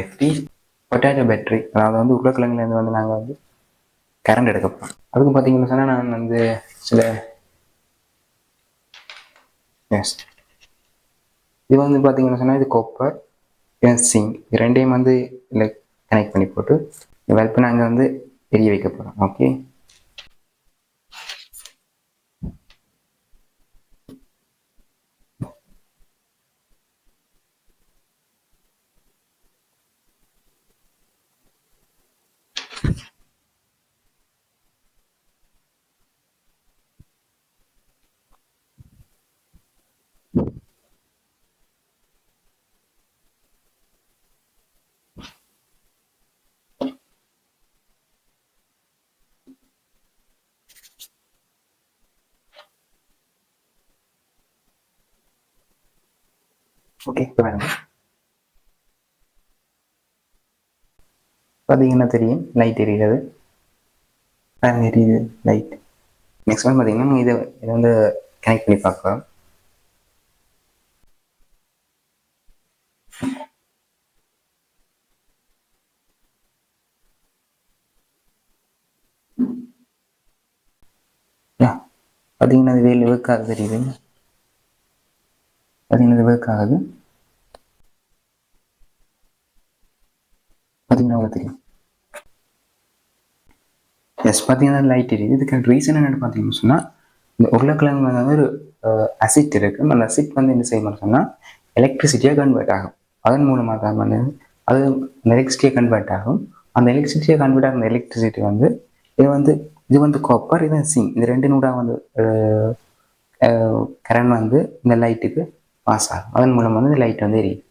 FD potato battery, அதாவது வந்து உருளைக்கிழங்குலேருந்து வந்து நாங்கள் வந்து கரண்ட் எடுக்க போகிறோம். அதுக்கு பார்த்தீங்கன்னு சொன்னால் நான் வந்து சில எஸ் இது வந்து பார்த்தீங்கன்னு சொன்னால் இது காப்பர் சிங் இது ரெண்டையும் வந்து லைக் கனெக்ட் பண்ணி போட்டு வெல்ப் நாங்கள் வந்து எரிய வைக்க போகிறோம். Okay, okay. இப்போ வேணும் பார்த்தீங்கன்னா தெரியும் லைட் எரியுது, எரியுது லைட். நெக்ஸ்ட் வந்து பார்த்தீங்கன்னா இதை வந்து கனெக்ட் பண்ணி பார்க்கலாம். பார்த்தீங்கன்னா இது வேல் ஒர்க் ஆகுது, தெரியுது பார்த்தீங்கன்னா இது ஒர்க் ஆகுது. பார்த்தீங்கன்னா உங்களுக்கு தெரியும். எஸ், பார்த்தீங்கன்னா லைட் எரியுது. இதுக்கு ரீசன் என்னென்னு பார்த்தீங்கன்னு சொன்னால் இந்த உருளைக்கிழங்கு வந்து ஒரு அசிட் இருக்குது. அந்த அசிட் வந்து என்ன செய்யணும்னு சொன்னால் எலக்ட்ரிசிட்டியாக கன்வெர்ட் ஆகும். அதன் மூலமாக தான் வந்து அது எலக்ட்ரிசிட்டியாக கன்வெர்ட் ஆகும். அந்த எலக்ட்ரிசிட்டியாக கன்வெர்ட் ஆகிற எலக்ட்ரிசிட்டி வந்து இது வந்து காப்பர், இது சிங், இது ரெண்டு நூடாக வந்து கரண்ட் வந்து இந்த லைட்டுக்கு பாஸ் ஆகும். அதன் மூலம் வந்து இந்த லைட் வந்து எரியும்.